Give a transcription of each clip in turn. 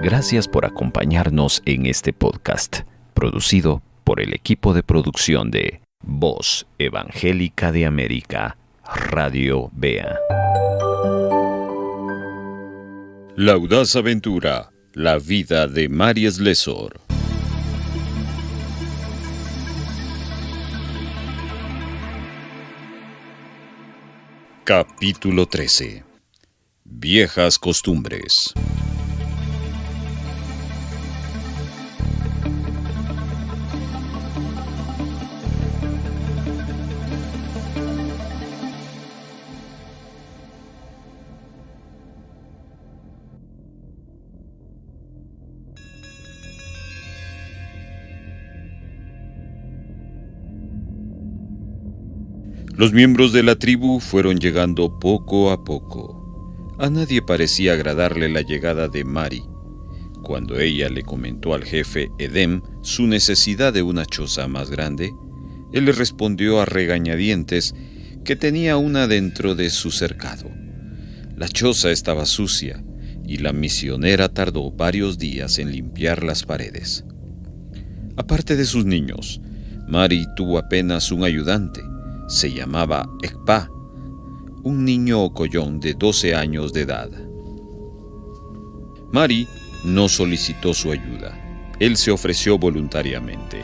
Gracias por acompañarnos en este podcast, producido por el equipo de producción de Voz Evangélica de América, Radio Bea. La audaz aventura, la vida de Mari Slessor. Capítulo 13. Viejas costumbres. Los miembros de la tribu fueron llegando poco a poco. A nadie parecía agradarle la llegada de Mari. Cuando ella le comentó al jefe Edem su necesidad de una choza más grande, él le respondió a regañadientes que tenía una dentro de su cercado. La choza estaba sucia y la misionera tardó varios días en limpiar las paredes. Aparte de sus niños, Mari tuvo apenas un ayudante. Se llamaba Ekpa, un niño ocollón de 12 años de edad. Mari no solicitó su ayuda. Él se ofreció voluntariamente.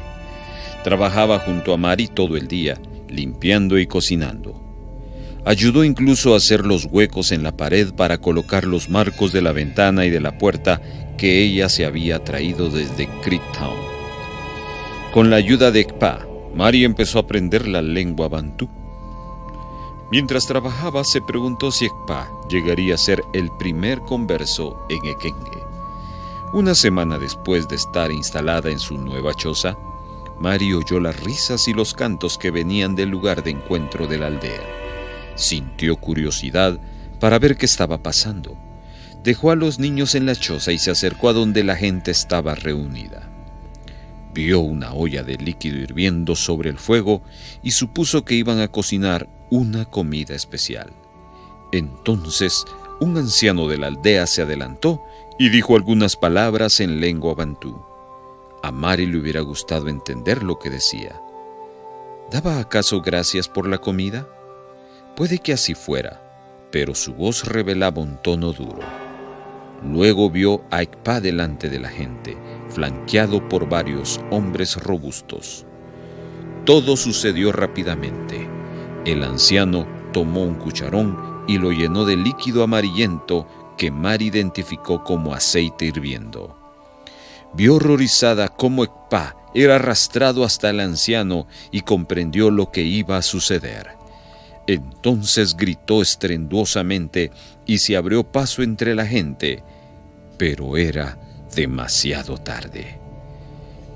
Trabajaba junto a Mari todo el día, limpiando y cocinando. Ayudó incluso a hacer los huecos en la pared para colocar los marcos de la ventana y de la puerta que ella se había traído desde Creektown. Con la ayuda de Ekpa, Mari empezó a aprender la lengua bantú. Mientras trabajaba, se preguntó si Ekpa llegaría a ser el primer converso en Ekenge. Una semana después de estar instalada en su nueva choza, Mari oyó las risas y los cantos que venían del lugar de encuentro de la aldea. Sintió curiosidad para ver qué estaba pasando. Dejó a los niños en la choza y se acercó a donde la gente estaba reunida. Vio una olla de líquido hirviendo sobre el fuego y supuso que iban a cocinar una comida especial. Entonces, un anciano de la aldea se adelantó y dijo algunas palabras en lengua bantú. A Mari le hubiera gustado entender lo que decía. ¿Daba acaso gracias por la comida? Puede que así fuera, pero su voz revelaba un tono duro. Luego vio a Ekpa delante de la gente, flanqueado por varios hombres robustos. Todo sucedió rápidamente. El anciano tomó un cucharón y lo llenó de líquido amarillento que Mari identificó como aceite hirviendo. Vio horrorizada cómo Ekpa era arrastrado hasta el anciano y comprendió lo que iba a suceder. Entonces gritó estruendosamente y se abrió paso entre la gente, pero era demasiado tarde.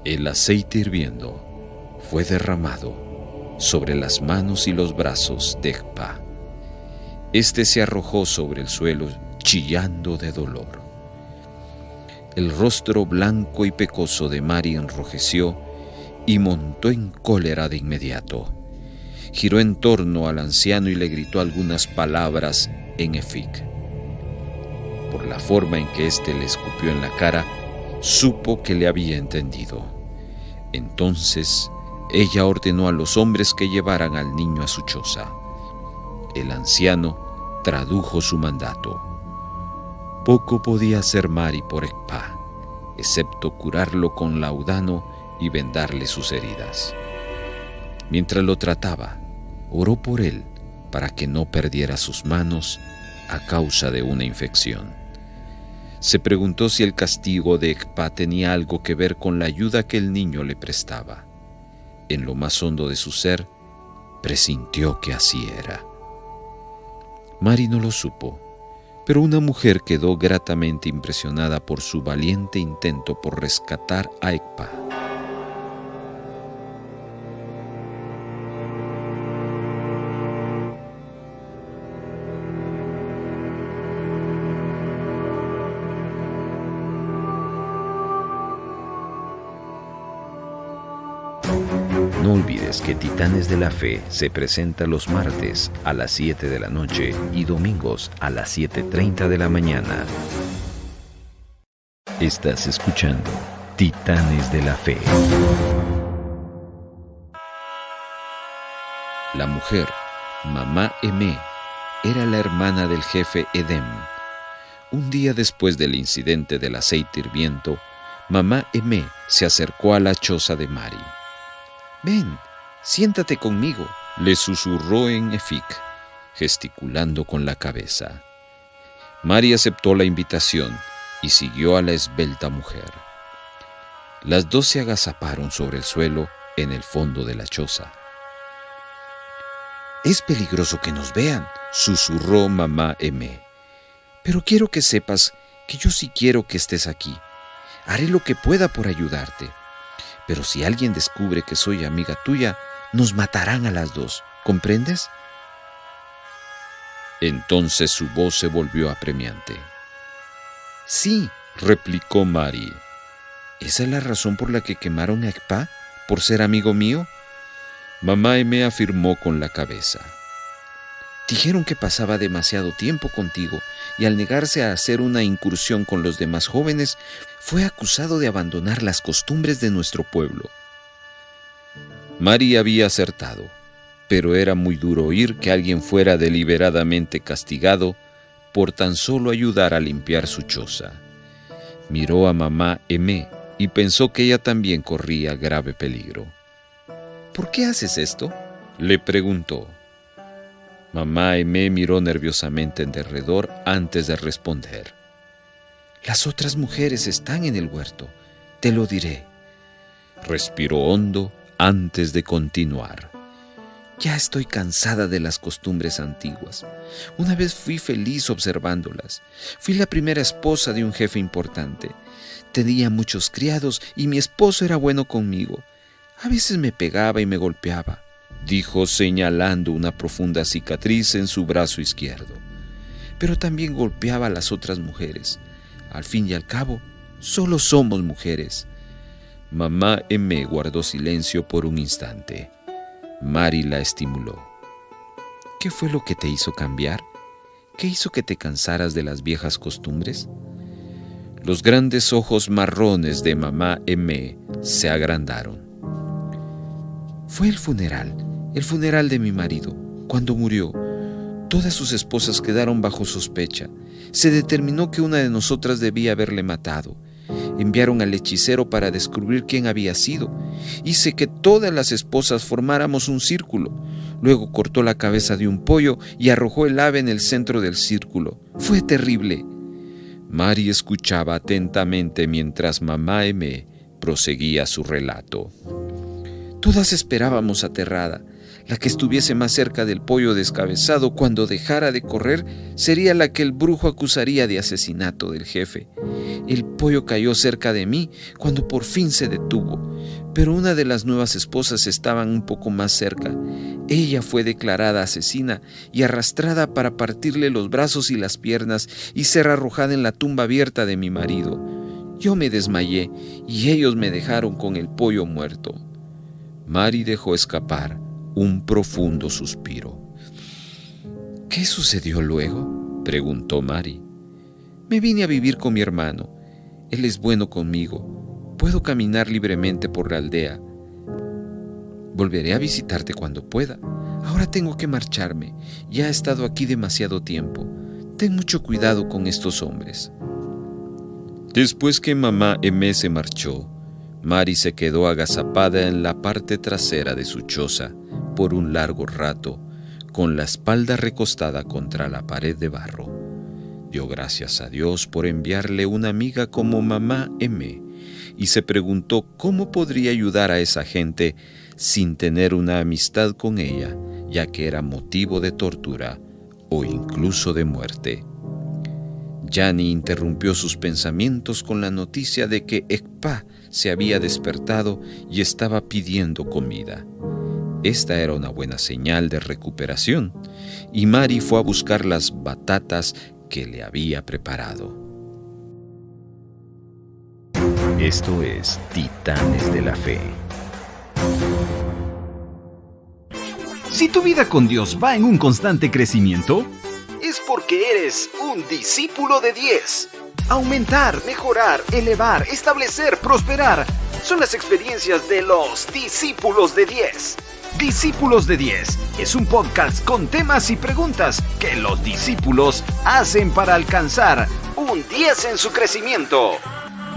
El aceite hirviendo fue derramado sobre las manos y los brazos de Ekpa. Este se arrojó sobre el suelo chillando de dolor. El rostro blanco y pecoso de Mari enrojeció y montó en cólera de inmediato. Giró en torno al anciano y le gritó algunas palabras en efik. Por la forma en que éste le escupió en la cara, supo que le había entendido. Entonces, ella ordenó a los hombres que llevaran al niño a su choza. El anciano tradujo su mandato. Poco podía hacer Mari por Ekpa, excepto curarlo con laudano y vendarle sus heridas. Mientras lo trataba, oró por él para que no perdiera sus manos a causa de una infección. Se preguntó si el castigo de Ekpa tenía algo que ver con la ayuda que el niño le prestaba. En lo más hondo de su ser, presintió que así era. Mari no lo supo, pero una mujer quedó gratamente impresionada por su valiente intento por rescatar a Ekpa. No olvides que Titanes de la Fe se presenta los martes a las 7 de la noche y domingos a las 7:30 de la mañana. Estás escuchando Titanes de la Fe. La mujer, Mamá Emé, era la hermana del jefe Edem. Un día después del incidente del aceite hirviendo, Mamá Emé se acercó a la choza de Mari. «Ven, siéntate conmigo», le susurró en Efik, gesticulando con la cabeza. Mari aceptó la invitación y siguió a la esbelta mujer. Las dos se agazaparon sobre el suelo en el fondo de la choza. «Es peligroso que nos vean», susurró Mamá Emé. «Pero quiero que sepas que yo sí quiero que estés aquí. Haré lo que pueda por ayudarte. Pero si alguien descubre que soy amiga tuya, nos matarán a las dos. ¿Comprendes?». Entonces su voz se volvió apremiante. «Sí», replicó Mari. «¿Esa es la razón por la que quemaron a Ekpa? ¿Por ser amigo mío?». Mamá Emé afirmó con la cabeza. «Dijeron que pasaba demasiado tiempo contigo y al negarse a hacer una incursión con los demás jóvenes, fue acusado de abandonar las costumbres de nuestro pueblo». Mari había acertado, pero era muy duro oír que alguien fuera deliberadamente castigado por tan solo ayudar a limpiar su choza. Miró a Mamá Emé y pensó que ella también corría grave peligro. «¿Por qué haces esto?», le preguntó. Mamá Emé miró nerviosamente en derredor antes de responder. «Las otras mujeres están en el huerto, te lo diré». Respiró hondo antes de continuar. «Ya estoy cansada de las costumbres antiguas. Una vez fui feliz observándolas. Fui la primera esposa de un jefe importante. Tenía muchos criados y mi esposo era bueno conmigo. A veces me pegaba y me golpeaba», dijo señalando una profunda cicatriz en su brazo izquierdo. «Pero también golpeaba a las otras mujeres. Al fin y al cabo, solo somos mujeres». Mamá Emé guardó silencio por un instante. Mari la estimuló. «¿Qué fue lo que te hizo cambiar? ¿Qué hizo que te cansaras de las viejas costumbres?». Los grandes ojos marrones de Mamá Emé se agrandaron. «Fue el funeral de mi marido. Cuando murió, todas sus esposas quedaron bajo sospecha. Se determinó que una de nosotras debía haberle matado. Enviaron al hechicero para descubrir quién había sido. Hice que todas las esposas formáramos un círculo. Luego cortó la cabeza de un pollo y arrojó el ave en el centro del círculo. Fue terrible». Mari escuchaba atentamente mientras Mamá Emé proseguía su relato. «Todas esperábamos aterrada. La que estuviese más cerca del pollo descabezado cuando dejara de correr sería la que el brujo acusaría de asesinato del jefe. El pollo cayó cerca de mí cuando por fin se detuvo, pero una de las nuevas esposas estaba un poco más cerca. Ella fue declarada asesina y arrastrada para partirle los brazos y las piernas y ser arrojada en la tumba abierta de mi marido. Yo me desmayé y ellos me dejaron con el pollo muerto». Mari dejó escapar un profundo suspiro. «¿Qué sucedió luego?», preguntó Mari. «Me vine a vivir con mi hermano. Él es bueno conmigo. Puedo caminar libremente por la aldea. Volveré a visitarte cuando pueda. Ahora tengo que marcharme. Ya he estado aquí demasiado tiempo. Ten mucho cuidado con estos hombres». Después que Mamá Emé se marchó, Mari se quedó agazapada en la parte trasera de su choza por un largo rato, con la espalda recostada contra la pared de barro. Dio gracias a Dios por enviarle una amiga como Mamá Emé y se preguntó cómo podría ayudar a esa gente sin tener una amistad con ella, ya que era motivo de tortura o incluso de muerte. Yani interrumpió sus pensamientos con la noticia de que Ekpa se había despertado y estaba pidiendo comida. Esta era una buena señal de recuperación, y Mari fue a buscar las batatas que le había preparado. Esto es Titanes de la Fe. Si tu vida con Dios va en un constante crecimiento, es porque eres un discípulo de 10. Aumentar, mejorar, elevar, establecer, prosperar. Son las experiencias de los Discípulos de 10. Discípulos de 10 es un podcast con temas y preguntas que los discípulos hacen para alcanzar un 10 en su crecimiento.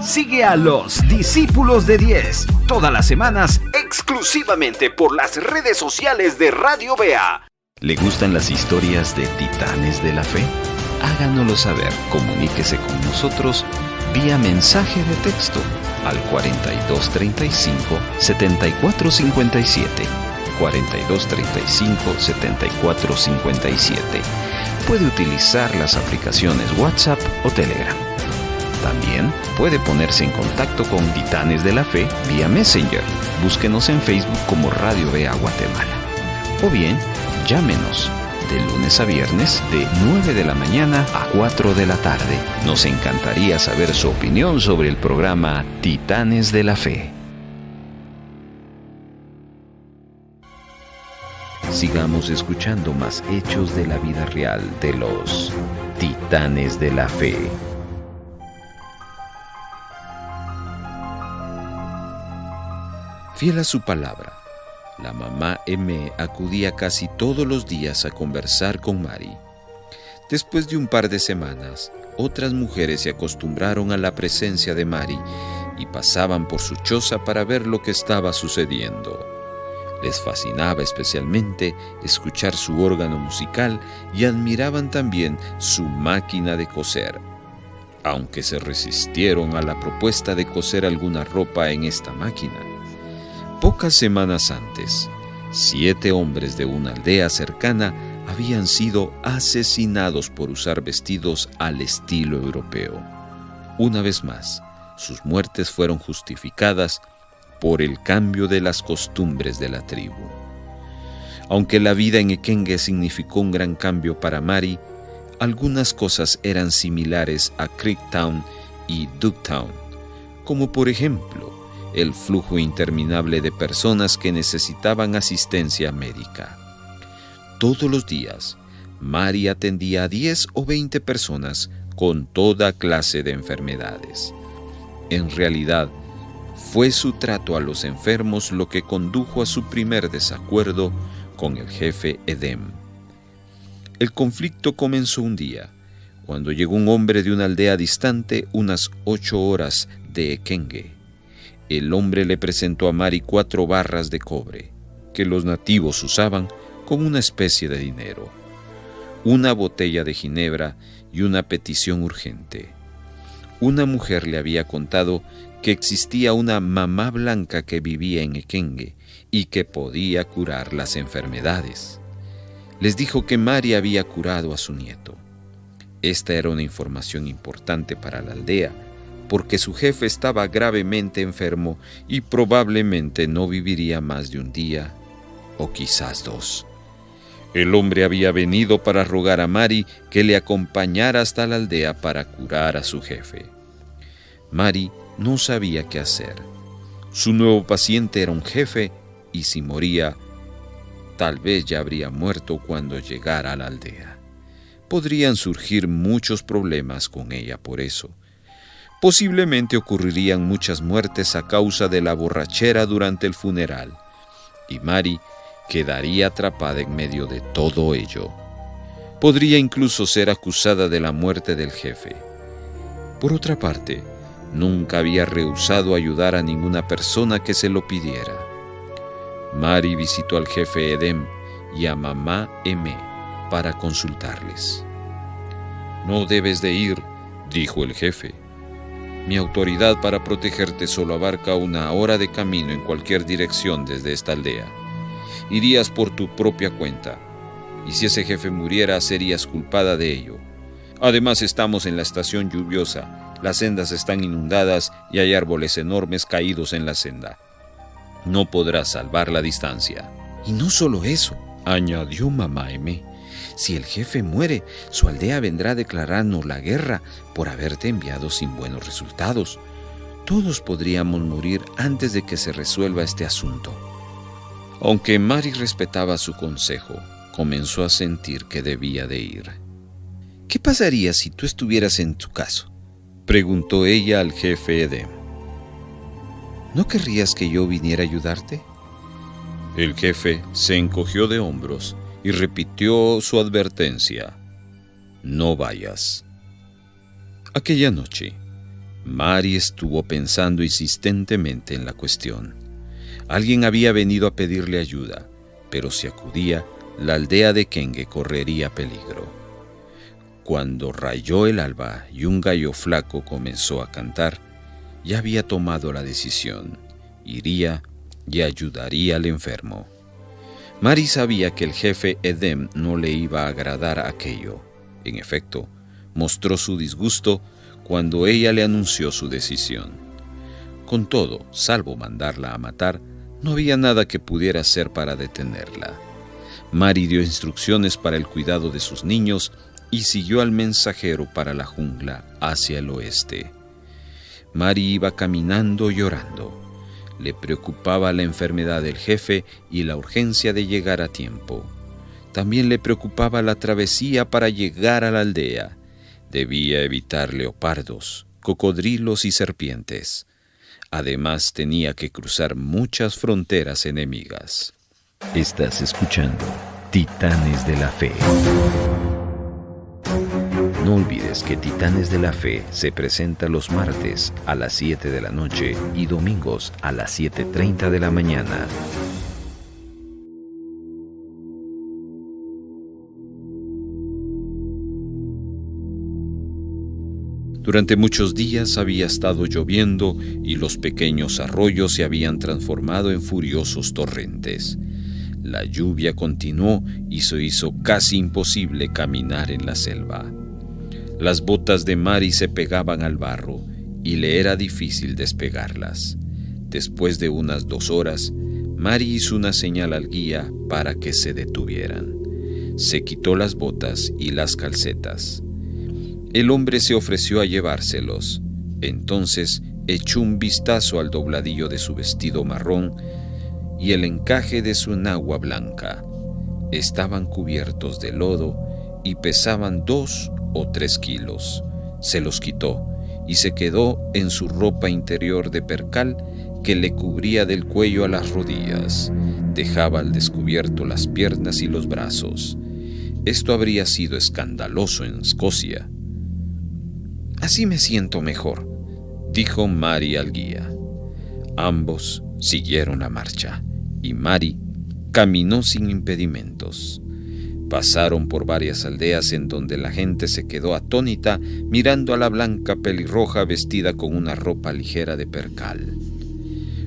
Sigue a los Discípulos de 10 todas las semanas exclusivamente por las redes sociales de Radio BEA. ¿Le gustan las historias de titanes de la fe? Háganoslo saber. Comuníquese con nosotros vía mensaje de texto al 4235-7457. 4235-7457. Puede utilizar las aplicaciones WhatsApp o Telegram. También puede ponerse en contacto con Titanes de la Fe vía Messenger. Búsquenos en Facebook como Radio BEA Guatemala. O bien, llámenos de lunes a viernes de 9 de la mañana a 4 de la tarde. Nos encantaría saber su opinión sobre el programa Titanes de la Fe. Sigamos escuchando más hechos de la vida real de los Titanes de la Fe. Fiel a su palabra, la mamá M acudía casi todos los días a conversar con Mari. Después de un par de semanas, otras mujeres se acostumbraron a la presencia de Mari y pasaban por su choza para ver lo que estaba sucediendo. Les fascinaba especialmente escuchar su órgano musical y admiraban también su máquina de coser. Aunque se resistieron a la propuesta de coser alguna ropa en esta máquina. Pocas semanas antes, 7 hombres de una aldea cercana habían sido asesinados por usar vestidos al estilo europeo. Una vez más, sus muertes fueron justificadas por el cambio de las costumbres de la tribu. Aunque la vida en Ekengue significó un gran cambio para Mari, algunas cosas eran similares a Creektown y Ducktown, como por ejemplo, el flujo interminable de personas que necesitaban asistencia médica. Todos los días, Mari atendía a 10 o 20 personas con toda clase de enfermedades. En realidad, fue su trato a los enfermos lo que condujo a su primer desacuerdo con el jefe Edem. El conflicto comenzó un día, cuando llegó un hombre de una aldea distante unas 8 horas de Ekengue. El hombre le presentó a Mari 4 barras de cobre, que los nativos usaban como una especie de dinero, una botella de ginebra y una petición urgente. Una mujer le había contado que existía una mamá blanca que vivía en Ekengue y que podía curar las enfermedades. Les dijo que Mari había curado a su nieto. Esta era una información importante para la aldea, porque su jefe estaba gravemente enfermo y probablemente no viviría más de un día, o quizás 2. El hombre había venido para rogar a Mari que le acompañara hasta la aldea para curar a su jefe. Mari no sabía qué hacer. Su nuevo paciente era un jefe y si moría, tal vez ya habría muerto cuando llegara a la aldea. Podrían surgir muchos problemas con ella por eso. Posiblemente ocurrirían muchas muertes a causa de la borrachera durante el funeral, y Mari quedaría atrapada en medio de todo ello. Podría incluso ser acusada de la muerte del jefe. Por otra parte, nunca había rehusado ayudar a ninguna persona que se lo pidiera. Mari visitó al jefe Edem y a mamá M para consultarles. «No debes de ir», dijo el jefe. «Mi autoridad para protegerte solo abarca 1 hora de camino en cualquier dirección desde esta aldea. Irías por tu propia cuenta, y si ese jefe muriera, serías culpada de ello. Además, estamos en la estación lluviosa, las sendas están inundadas y hay árboles enormes caídos en la senda. No podrás salvar la distancia». «Y no solo eso», añadió mamá M. «Si el jefe muere, su aldea vendrá a declararnos la guerra por haberte enviado sin buenos resultados. Todos podríamos morir antes de que se resuelva este asunto». Aunque Mari respetaba su consejo, comenzó a sentir que debía de ir. «¿Qué pasaría si tú estuvieras en tu caso? Preguntó ella al jefe Edem. ¿No querrías que yo viniera a ayudarte? El jefe se encogió de hombros y repitió su advertencia. No vayas. Aquella noche, Mari estuvo pensando insistentemente en la cuestión. Alguien había venido a pedirle ayuda, pero si acudía, la aldea de Kenge correría peligro. Cuando rayó el alba y un gallo flaco comenzó a cantar, ya había tomado la decisión. Iría y ayudaría al enfermo. Mari sabía que el jefe Edem no le iba a agradar aquello. En efecto, mostró su disgusto cuando ella le anunció su decisión. Con todo, salvo mandarla a matar, no había nada que pudiera hacer para detenerla. Mari dio instrucciones para el cuidado de sus niños y siguió al mensajero para la jungla hacia el oeste. Mari iba caminando llorando. Le preocupaba la enfermedad del jefe y la urgencia de llegar a tiempo. También le preocupaba la travesía para llegar a la aldea. Debía evitar leopardos, cocodrilos y serpientes. Además, tenía que cruzar muchas fronteras enemigas. Estás escuchando Titanes de la Fe. No olvides que Titanes de la Fe se presenta los martes a las 7 de la noche y domingos a las 7:30 de la mañana. Durante muchos días había estado lloviendo y los pequeños arroyos se habían transformado en furiosos torrentes. La lluvia continuó y se hizo casi imposible caminar en la selva. Las botas de Mari se pegaban al barro y le era difícil despegarlas. Después de unas 2 horas, Mari hizo una señal al guía para que se detuvieran. Se quitó las botas y las calcetas. El hombre se ofreció a llevárselos. Entonces echó un vistazo al dobladillo de su vestido marrón y el encaje de su enagua blanca. Estaban cubiertos de lodo y pesaban 2 o 3 kilos. Se los quitó y se quedó en su ropa interior de percal que le cubría del cuello a las rodillas. Dejaba al descubierto las piernas y los brazos. Esto habría sido escandaloso en Escocia. «Así me siento mejor», dijo Mari al guía. Ambos siguieron la marcha y Mari caminó sin impedimentos. Pasaron por varias aldeas en donde la gente se quedó atónita mirando a la blanca pelirroja vestida con una ropa ligera de percal.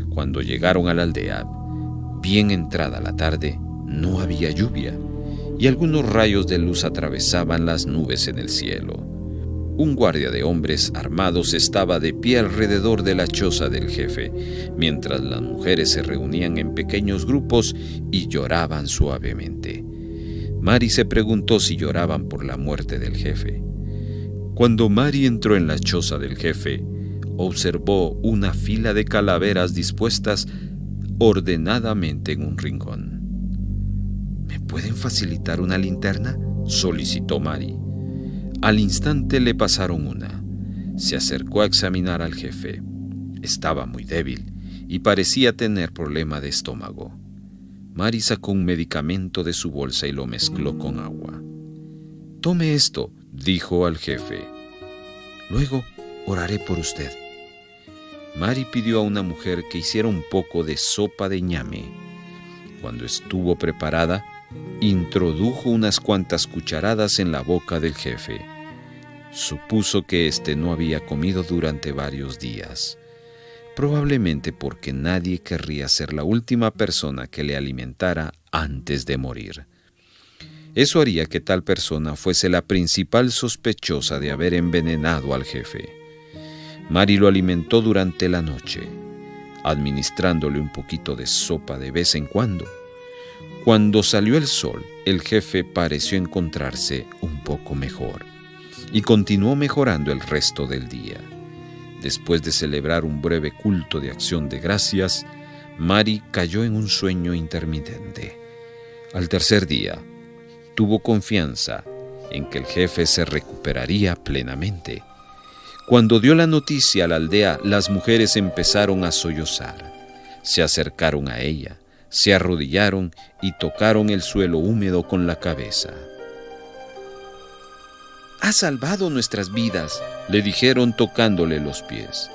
Cuando llegaron a la aldea, bien entrada la tarde, no había lluvia y algunos rayos de luz atravesaban las nubes en el cielo. Un guardia de hombres armados estaba de pie alrededor de la choza del jefe, mientras las mujeres se reunían en pequeños grupos y lloraban suavemente. Mari se preguntó si lloraban por la muerte del jefe. Cuando Mari entró en la choza del jefe, observó una fila de calaveras dispuestas ordenadamente en un rincón. «¿Me pueden facilitar una linterna?», solicitó Mari. Al instante le pasaron una. Se acercó a examinar al jefe. Estaba muy débil y parecía tener problema de estómago. Mari sacó un medicamento de su bolsa y lo mezcló con agua. «Tome esto», dijo al jefe. «Luego oraré por usted». Mari pidió a una mujer que hiciera un poco de sopa de ñame. Cuando estuvo preparada, introdujo unas cuantas cucharadas en la boca del jefe. Supuso que éste no había comido durante varios días, probablemente porque nadie querría ser la última persona que le alimentara antes de morir. Eso haría que tal persona fuese la principal sospechosa de haber envenenado al jefe. Mari lo alimentó durante la noche, administrándole un poquito de sopa de vez en cuando. Cuando salió el sol, el jefe pareció encontrarse un poco mejor y continuó mejorando el resto del día. Después de celebrar un breve culto de acción de gracias, Mari cayó en un sueño intermitente. Al tercer día, tuvo confianza en que el jefe se recuperaría plenamente. Cuando dio la noticia a la aldea, las mujeres empezaron a sollozar. Se acercaron a ella, se arrodillaron y tocaron el suelo húmedo con la cabeza. «Has salvado nuestras vidas», le dijeron tocándole los pies.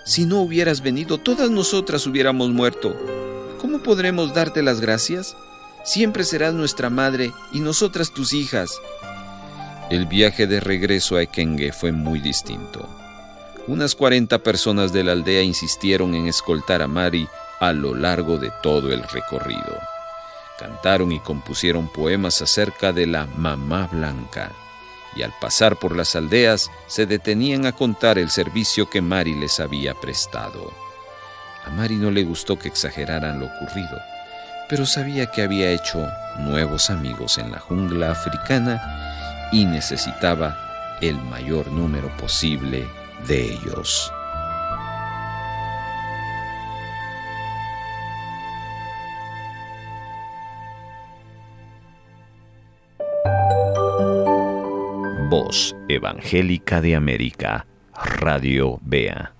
«Si no hubieras venido, todas nosotras hubiéramos muerto. ¿Cómo podremos darte las gracias? Siempre serás nuestra madre y nosotras tus hijas». El viaje de regreso a Ekengue fue muy distinto. Unas 40 personas de la aldea insistieron en escoltar a Mari a lo largo de todo el recorrido. Cantaron y compusieron poemas acerca de la Mamá Blanca, y al pasar por las aldeas se detenían a contar el servicio que Mari les había prestado. A Mari no le gustó que exageraran lo ocurrido, pero sabía que había hecho nuevos amigos en la jungla africana y necesitaba el mayor número posible de ellos. Voz Evangélica de América, Radio BEA.